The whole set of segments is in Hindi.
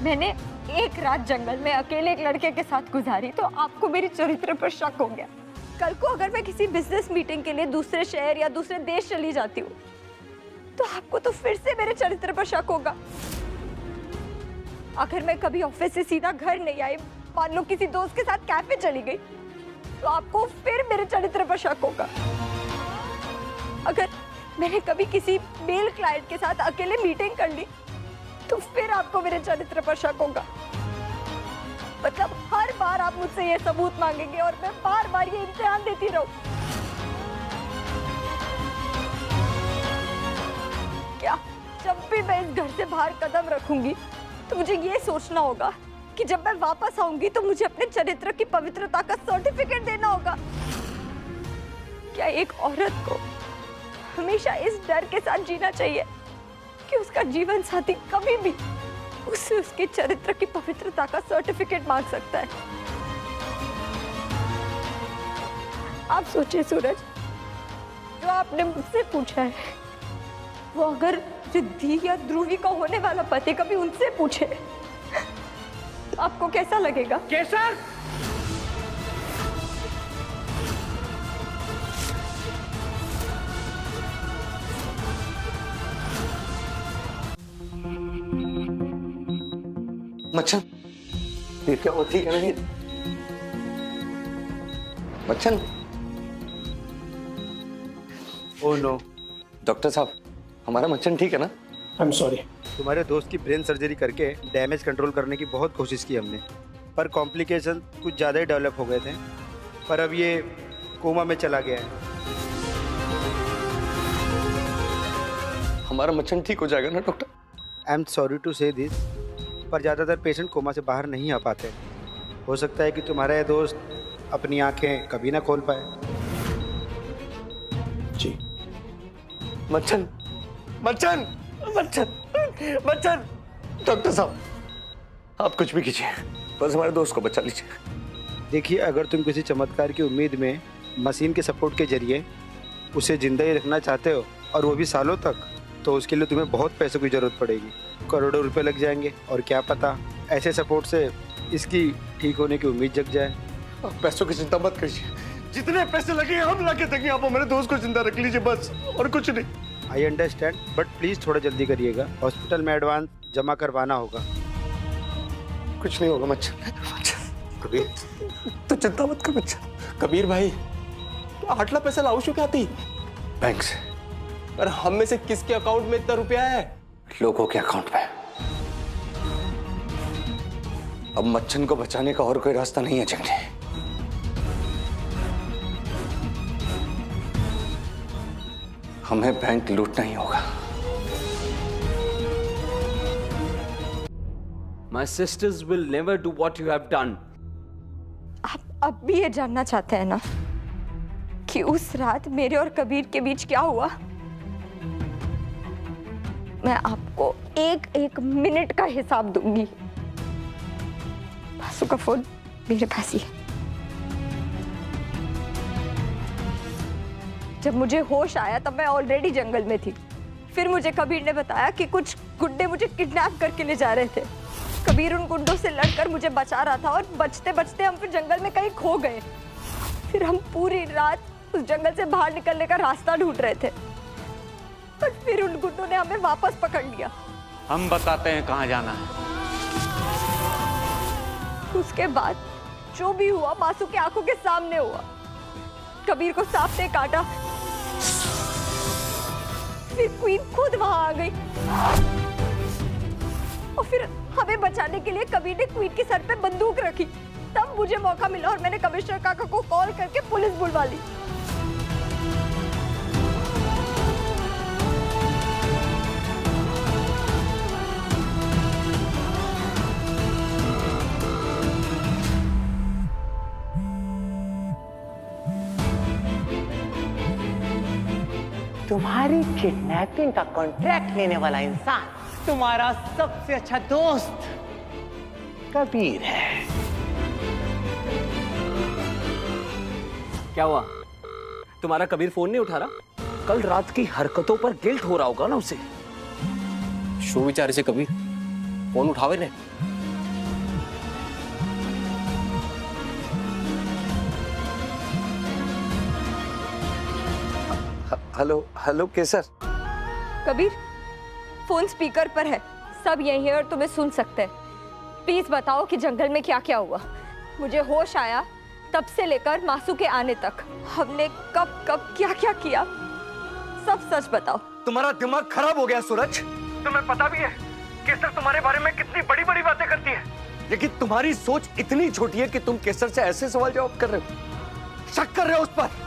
मैंने एक रात जंगल में अकेले एक लड़के के साथ गुजारी तो आपको मेरे चरित्र पर शक हो गया। कल को अगर मैं किसी बिजनेस मीटिंग के लिए दूसरे शहर या दूसरे देश चली जाती हूँ तो आपको तो फिर से मेरे चरित्र पर शक होगा। अगर मैं कभी ऑफिस से सीधा घर नहीं आई, मान लो किसी दोस्त के साथ कैफे चली गई, तो आपको फिर मेरे चरित्र पर शक होगा। अगर मैंने कभी किसी मेल क्लाइंट के साथ अकेले मीटिंग कर ली तो फिर आपको मेरे चरित्र पर शक होगा। मतलब हर बार आप मुझसे ये सबूत मांगेंगे और मैं बार बार ये इम्तिहान देती रहूं। क्या जब भी मैं इस घर से बाहर कदम रखूंगी तो मुझे ये सोचना होगा कि जब मैं वापस आऊंगी तो मुझे अपने चरित्र की पवित्रता का सर्टिफिकेट देना होगा? क्या एक औरत को हमेशा इस डर के साथ जीना चाहिए कि उसका जीवन साथी कभी भी उससे उसके चरित्र की पवित्रता का सर्टिफिकेट मांग सकता है? आप सोचिए सूरज, जो आपने मुझसे पूछा है वो अगर रिद्धि या ध्रुवी का होने वाला पति कभी उनसे पूछे तो आपको कैसा लगेगा? केसर! मच्छन, ये क्या वो ठीक है नहीं? मच्छन। Oh no. डॉक्टर साहब, हमारा मच्छन ठीक है ना? आई एम सॉरी। तुम्हारे दोस्त की ब्रेन सर्जरी करके डैमेज कंट्रोल करने की बहुत कोशिश की हमने, पर कॉम्प्लिकेशन कुछ ज़्यादा ही डेवलप हो गए थे। पर अब ये कोमा में चला गया है। हमारा मच्छन ठीक हो जाएगा ना doctor? I am sorry to say this, पर ज़्यादातर पेशेंट कोमा से बाहर नहीं आ पाते। हो सकता है कि तुम्हारा ये दोस्त अपनी आंखें कभी ना खोल पाए। जी। मच्छन, मच्छन, मच्छन, मच्छन। डॉक्टर साहब, आप कुछ भी कीजिए, बस हमारे दोस्त को बचा लीजिए। देखिए, अगर तुम किसी चमत्कार की उम्मीद में मशीन के सपोर्ट के जरिए उसे जिंदा ही रखना चाहते हो, और वो भी सालों तक, तो उसके लिए तुम्हें बहुत पैसों की जरूरत पड़ेगी। करोड़ों रुपए लग जाएंगे, और क्या पता ऐसे सपोर्ट से इसकी ठीक होने की उम्मीद जग जाए। आप पैसों की चिंता मत कीजिए, जितने पैसे लगे हम लाके देंगे। आप मेरे दोस्त को जिंदा रख लीजिए बस, और कुछ नहीं। आई अंडरस्टैंड, बट प्लीज थोड़ा जल्दी करिएगा। हॉस्पिटल में एडवांस जमा करवाना होगा। कुछ नहीं होगा मच्छर। कबीर, तो चिंता मत कर मच्छर। कबीर भाई, 8 लाख पैसा लाओ क्या आती बैंक से? पर हम में से किसके अकाउंट में इतना रुपया है? लोगों के अकाउंट में। अब मच्छन को बचाने का और कोई रास्ता नहीं है जंगली। हमें बैंक लूटना ही होगा। My sisters will never do what you have done. आप अब भी ये जानना चाहते हैं ना कि उस रात मेरे और कबीर के बीच क्या हुआ? मैं आपको एक एक मिनट का हिसाब दूंगी। बासु का फोन मेरे पास ही है। जब मुझे होश आया तब मैं ऑलरेडी जंगल में थी। फिर मुझे कबीर ने बताया कि कुछ गुंडे मुझे किडनैप करके ले जा रहे थे। कबीर उन गुंडों से लड़कर मुझे बचा रहा था, और बचते बचते हम फिर जंगल में कहीं खो गए। फिर हम पूरी रात उस जंगल से बाहर निकलने का रास्ता ढूंढ रहे थे, पर फिर उन गुंडों ने हमें वापस पकड़ लिया। हम बताते हैं कहाँ जाना है। उसके बाद जो भी हुआ बासु की आंखों के सामने हुआ। कबीर को सांप ने काटा, फिर क्वीन खुद वहां आ गई, और फिर हमें बचाने के लिए कबीर ने क्वीन के सर पे बंदूक रखी। तब मुझे मौका मिला और मैंने कमिश्नर काका को कॉल करके पुलिस बुलवा ली। तुम्हारी किडनैपिंग का कॉन्ट्रैक्ट लेने वाला इंसान तुम्हारा सबसे अच्छा दोस्त कबीर है। क्या हुआ? तुम्हारा कबीर फोन नहीं उठा रहा? कल रात की हरकतों पर गिल्ट हो रहा होगा ना उसे। शो विचार से कबीर फोन उठावे ने। हेलो हेलो केसर। कबीर, फोन स्पीकर पर है, सब यही है और तुम्हें सुन सकते हैं। प्लीज बताओ कि जंगल में क्या क्या हुआ। मुझे होश आया तब से लेकर मासू के आने तक हमने कब कब क्या क्या किया, सब सच बताओ। तुम्हारा दिमाग खराब हो गया सूरज। तुम्हें पता भी है केसर तुम्हारे बारे में कितनी बड़ी बड़ी बातें करती है, लेकिन तुम्हारी सोच इतनी छोटी है कि तुम केसर से ऐसे सवाल जवाब कर रहे हो, शक कर रहे हो उस पर।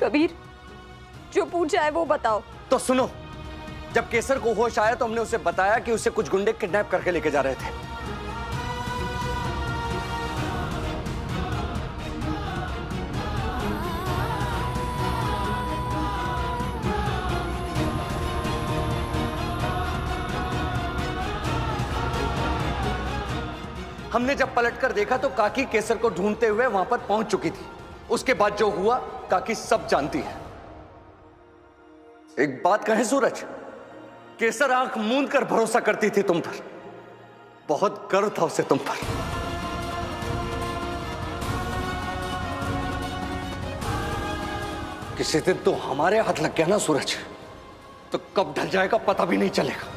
कबीर, जो पूछा है वो बताओ। तो सुनो, जब केसर को होश आया तो हमने उसे बताया कि उसे कुछ गुंडे किडनैप करके लेके जा रहे थे। हमने जब पलटकर देखा तो काकी केसर को ढूंढते हुए वहां पर पहुंच चुकी थी। उसके बाद जो हुआ काकी सब जानती है। एक बात कहें सूरज, केसर आंख मूंद कर भरोसा करती थी तुम पर, बहुत गर्व था उसे तुम पर। किसी दिन तो हमारे हाथ लग गया ना सूरज, तो कब ढल जाएगा पता भी नहीं चलेगा।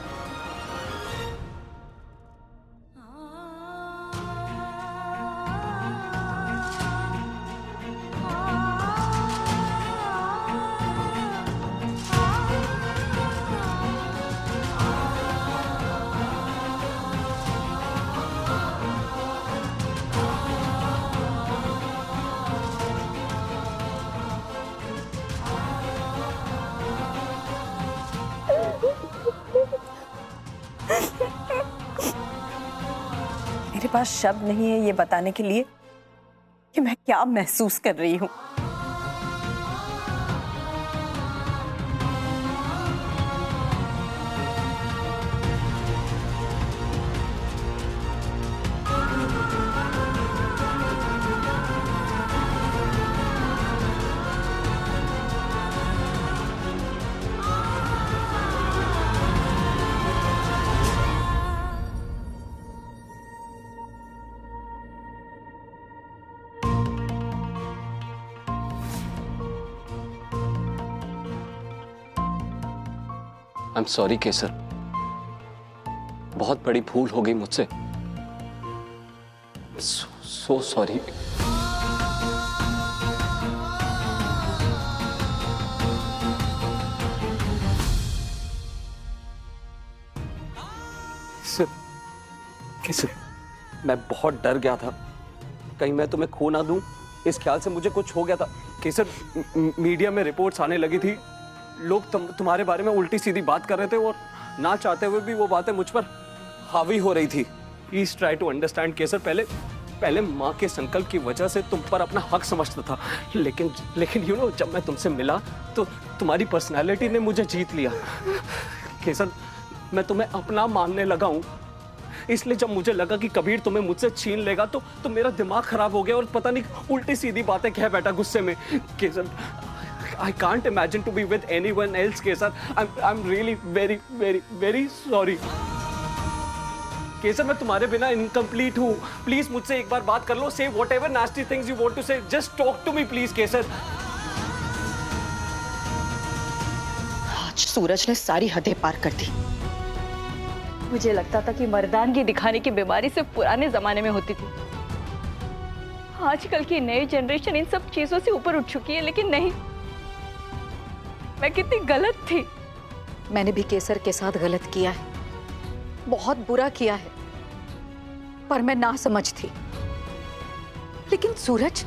मेरे पास शब्द नहीं है ये बताने के लिए कि मैं क्या महसूस कर रही हूँ। आई एम सॉरी केसर, बहुत बड़ी भूल हो गई मुझसे। So sorry. केसर, मैं बहुत डर गया था, कहीं मैं तुम्हें खो ना दूं, इस ख्याल से मुझे कुछ हो गया था। केसर, मीडिया में रिपोर्ट्स आने लगी थी, लोग तुम्हारे बारे में उल्टी सीधी बात कर रहे थे और ना चाहते हुए भी वो बातें मुझ पर हावी हो रही थी। प्लीज ट्राई टू अंडरस्टैंड केसर। पहले माँ के संकल्प की वजह से तुम पर अपना हक समझता था, लेकिन यू नो, जब मैं तुमसे मिला तो तुम्हारी पर्सनैलिटी ने मुझे जीत लिया। केसर, मैं तुम्हें अपना मानने लगा हूँ, इसलिए जब मुझे लगा कि कबीर तुम्हें मुझसे छीन लेगा तो मेरा दिमाग खराब हो गया और पता नहीं उल्टी सीधी बातें कह बैठा गुस्से में। केसर, I can't imagine to be with anyone else, Kesar. I'm really very, very, very sorry. केसर, मैं तुम्हारे बिना इनकम्प्लीट हूँ। प्लीज मुझसे एक बार बात कर लो। Say whatever nasty things you want to say. Just talk to me, please, केसर। आज सूरज ने सारी हदें पार कर दी। मुझे लगता था कि मर्दानगी दिखाने की बीमारी सिर्फ पुराने जमाने में होती थी। आजकल की नई जनरेशन इन सब चीजों से ऊपर उठ चुकी है, लेकिन नहीं, मैं कितनी गलत थी। मैंने भी केसर के साथ गलत किया है, बहुत बुरा किया है, पर मैं ना समझ थी। लेकिन सूरज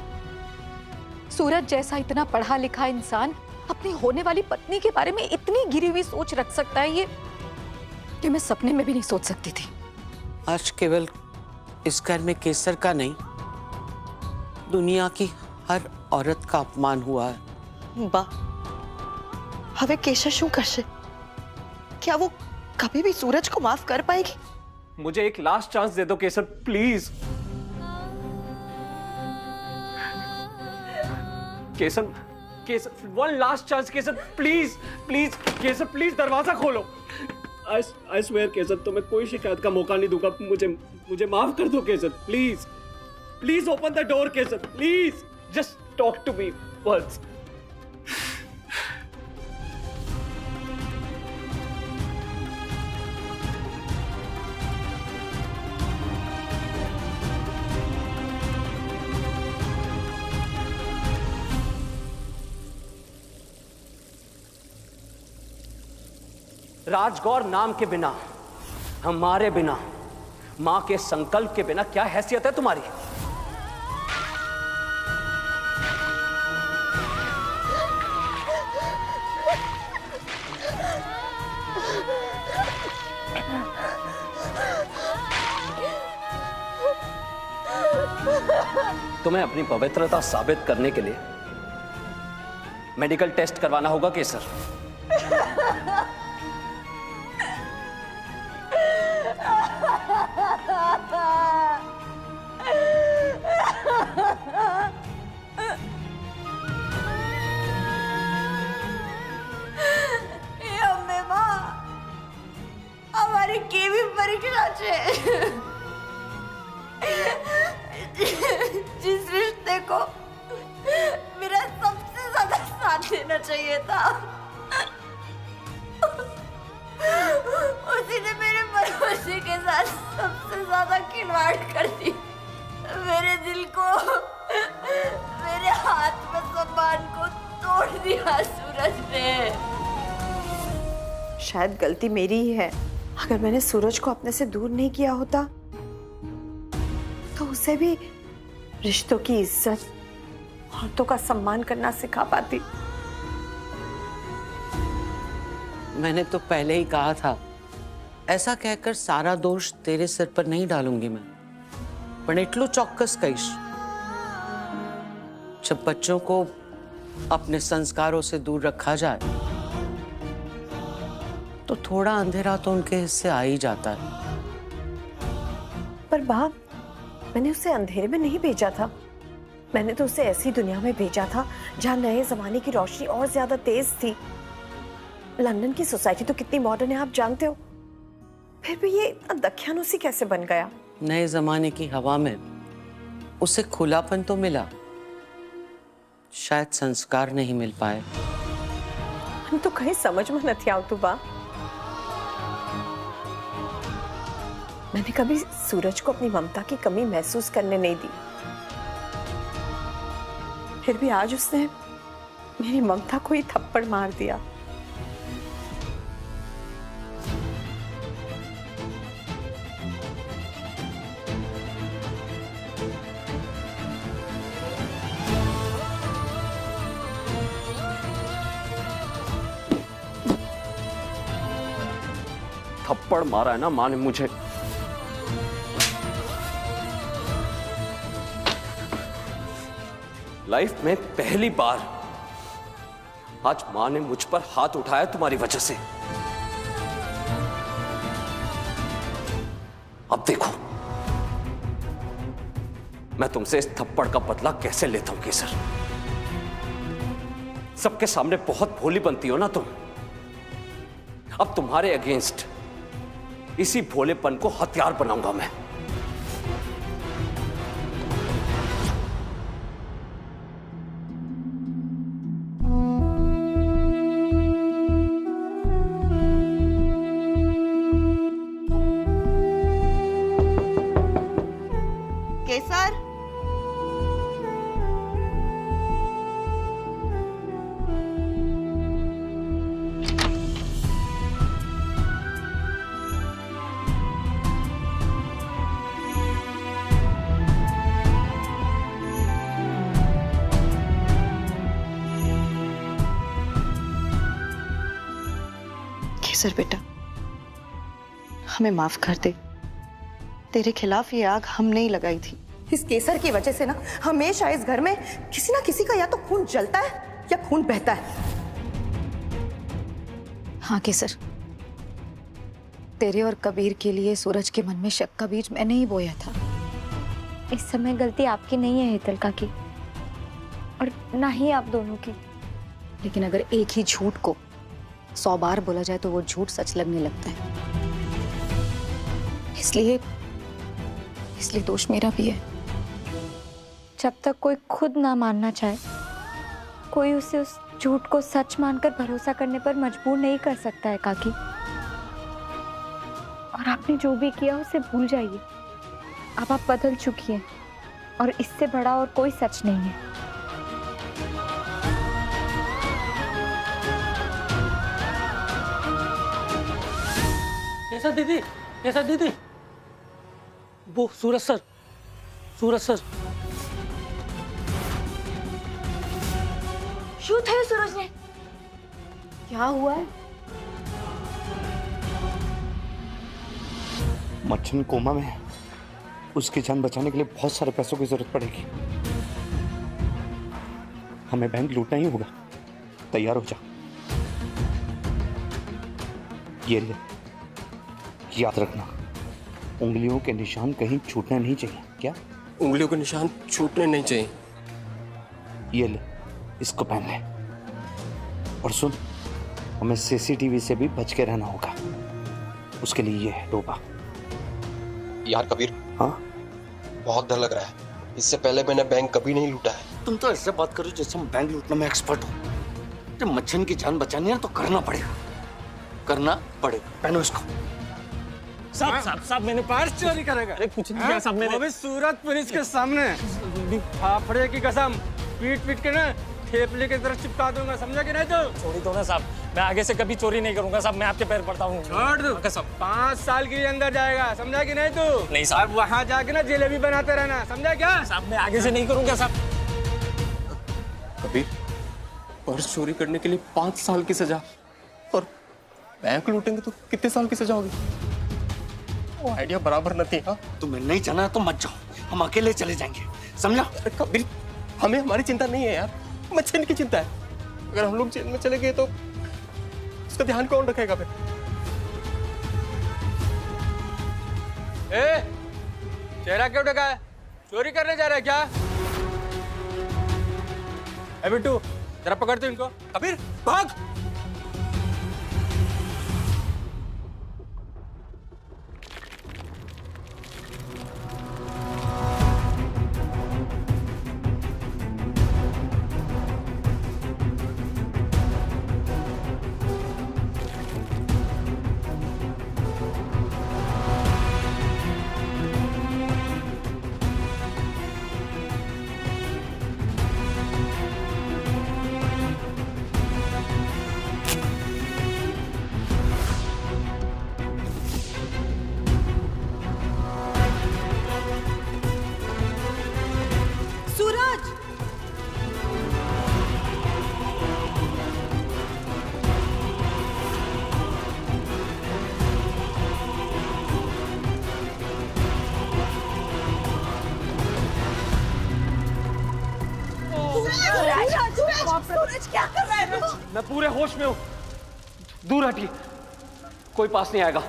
जैसा इतना पढ़ा लिखा इंसान अपनी होने वाली पत्नी के बारे में इतनी गिरी हुई सोच रख सकता है, ये मैं सपने में भी नहीं सोच सकती थी। आज केवल इस घर में केसर का नहीं, दुनिया की हर औरत का अपमान हुआ है। बा, હવે કેશર શું કરશે? क्या वो कभी भी सूरज को माफ कर पाएगी? मुझे एक लास्ट चांस दे दो Kesar, please. Kesar, one last chance Kesar, please please Kesar, please दरवाजा खोलो। आई स्वेयर केसर, तुम्हें कोई शिकायत का मौका नहीं दूंगा। मुझे माफ कर दो Kesar, please please open the door Kesar, please just talk to me once. Rajgaur नाम के बिना, हमारे बिना, मां के संकल्प के बिना क्या हैसियत है तुम्हारी? तुम्हें अपनी पवित्रता साबित करने के लिए मेडिकल टेस्ट करवाना होगा केसर। हमारी केवी परीक्षा छे जिस रिश्ते को मेरा सबसे ज्यादा साथ देना चाहिए था, उसी ने मेरे भरोसे के साथ सबसे ज्यादा खिलवाड़ कर दी। मेरे दिल को, मेरे हाथ में सम्मान को तोड़ दिया सूरज ने। शायद गलती मेरी ही है। अगर मैंने सूरज को अपने से दूर नहीं किया होता तो उसे भी रिश्तों की इज्जत, औरतों का सम्मान करना सिखा पाती। मैंने तो पहले ही कहा था, ऐसा कहकर सारा दोष तेरे सिर पर नहीं डालूंगी मैं, पर इतलू चौक्कस कहीश, जब बच्चों को अपने संस्कारों से दूर रखा जाए तो थोड़ा अंधेरा तो उनके हिस्से आ ही जाता है। पर बाप, मैंने उसे अंधेरे में नहीं भेजा था। मैंने तो उसे ऐसी दुनिया में भेजा था जहाँ नए जमाने की रोशनी और ज्यादा तेज थी। लंदन की सोसाइटी तो कितनी मॉडर्न है, आप जानते हो। फिर भी ये इतना दख्यानुसी कैसे बन गया? नए जमाने की हवा में उसे खुलापन तो मिला, शायद संस्कार नहीं मिल पाए। हम तो कहीं समझ में नहीं आवतु बा। मैंने कभी सूरज को अपनी ममता की कमी महसूस करने नहीं दी, फिर भी आज उसने मेरी ममता को ही थप्पड़ मार दिया। थप्पड़ मारा है ना मां ने मुझे। लाइफ में पहली बार आज मां ने मुझ पर हाथ उठाया तुम्हारी वजह से। अब देखो मैं तुमसे इस थप्पड़ का बदला कैसे लेता हूं केसर। सबके सामने बहुत भोली बनती हो ना तुम। अब तुम्हारे अगेंस्ट इसी भोलेपन को हथियार बनाऊंगा मैं। केसर, केसर बेटा, हमें माफ कर दे। तेरे खिलाफ ये आग हम नहीं लगाई थी। इस केसर की वजह से ना हमेशा इस घर में किसी ना किसी का या तो खून जलता है या खून बहता है। हाँ केसर, तेरे और कबीर के लिए सूरज के मन में शक का बीज मैंने ही बोया था। इस समय गलती आपकी नहीं है हेतल काकी, और ना ही आप दोनों की। लेकिन अगर एक ही झूठ को 100 बार बोला जाए तो वो झूठ सच लगने लगता है। इसलिए दोष मेरा भी है। जब तक कोई खुद ना मानना चाहे, कोई उसे उस झूठ को सच मानकर भरोसा करने पर मजबूर नहीं कर सकता है काकी। और आपने जो भी किया उसे भूल जाइए। अब आप बदल चुकी हैं और इससे बड़ा और कोई सच नहीं है। कैसा दीदी वो सूरज सर शूट है सूरज ने। क्या हुआ है? मच्छन कोमा में है। उसकी जान बचाने के लिए बहुत सारे पैसों की जरूरत पड़ेगी। हमें बैंक लूटना ही होगा। तैयार हो जा। ये ले, याद रखना, उंगलियों के निशान कहीं छूटने नहीं चाहिए। क्या? उंगलियों के निशान छूटने नहीं चाहिए। ये ले, इसको पहन ले। और सुन, हमें सीसीटीवी से भी बच के रहना होगा। उसके लिए ये है टोपा। यार कबीर, हाँ, बहुत डर लग रहा है। इससे पहले मैंने बैंक कभी नहीं लूटा है। तुम तो ऐसे बात करो जैसे हम बैंक लूटने में एक्सपर्ट हो। जब मच्छन की जान बचानी है तो करना पड़ेगा। पहनो इसको। साहब मैंने पर्स चोरी करेगा। अरे कुछ नहीं किया साहब मैंने। वो भी सूरत पुलिस के सामने। फाफड़े की कसम, पीट के ना ठेपले की तरफ चिपका दूंगा, समझा कि नहीं? तो छोड़ दो ना साहब, मैं आगे से कभी चोरी नहीं करूंगा साहब। मैं आपके पैर पड़ता हूँ। छोड़ दो कसम। 5 साल के लिए अंदर जाएगा, समझा कि नहीं? तू नहीं साहब, वहाँ जाके ना जलेबी बनाते रहना, समझा क्या? साहब मैं आगे से नहीं करूंगा साहब। कबीर, पर्स चोरी करने के लिए 5 साल की सजा और बैंक लूटेंगे तो कितने साल की सजा होगी? वो आइडिया बराबर नहीं। हाँ, तुम्हें नहीं जाना तो मत जाओ, हम अकेले चले जाएंगे, समझा? कबीर, हमें हमारी चिंता नहीं है यार, मच्छन की चिंता है। अगर हम लोग जेल में चले गए तो उसका ध्यान कौन रखेगा फिर? चेहरा क्यों ढका है? चोरी करने जा रहा है क्या? ए बिट्टू, जरा पकड़ तू इनको। कबीर भाग। सूरज क्या कर रहा है तू? मैं पूरे होश में हूँ। दूर हटिए, कोई पास नहीं आएगा।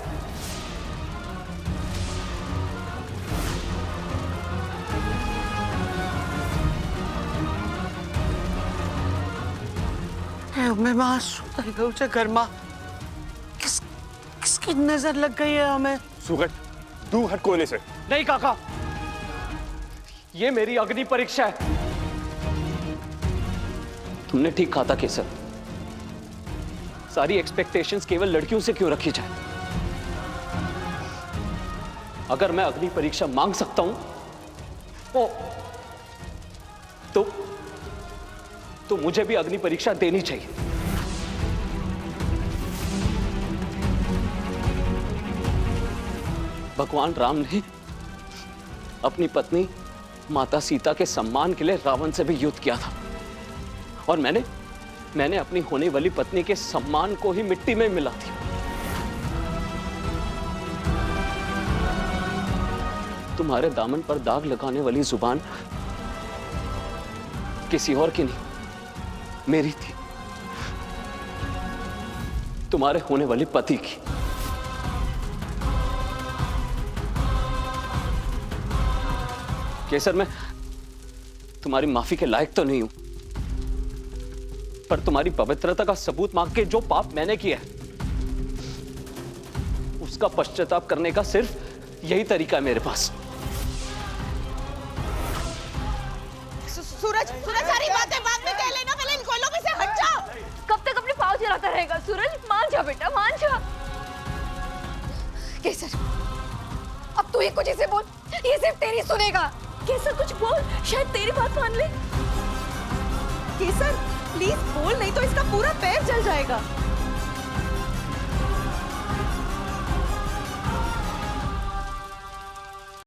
किसकी नजर लग गई है हमें? सूरज, दूर हट कोने से। नहीं काका, ये मेरी अग्नि परीक्षा है। तुमने ठीक कहा था केसर, सारी एक्सपेक्टेशंस केवल लड़कियों से क्यों रखी जाए? अगर मैं अग्नि परीक्षा मांग सकता हूं तो मुझे भी अग्नि परीक्षा देनी चाहिए। भगवान राम ने अपनी पत्नी माता सीता के सम्मान के लिए रावण से भी युद्ध किया था, और मैंने अपनी होने वाली पत्नी के सम्मान को ही मिट्टी में मिला दी। तुम्हारे दामन पर दाग लगाने वाली जुबान किसी और की नहीं, मेरी थी, तुम्हारे होने वाली पति की। केसर, मैं तुम्हारी माफी के लायक तो नहीं हूं, पर तुम्हारी पवित्रता का सबूत मांग के जो पाप मैंने किया है उसका पश्चाताप करने का सिर्फ यही तरीका है मेरे पास। सूरज, सारी बातें बाद में कह लेना, पहले इन कोयलों में से हट जाओ। कब तक अपने पाँव चलाता रहेगा? सूरज मान जा बेटा, मान जा। केसर, अब तू ही कुछ इसे बोल, ये सिर्फ तेरी सुनेगा। केसर कुछ बोल, शायद तेरी बात मान ले। केसर प्लीज बोल, नहीं तो इसका पूरा पैर जल जाएगा।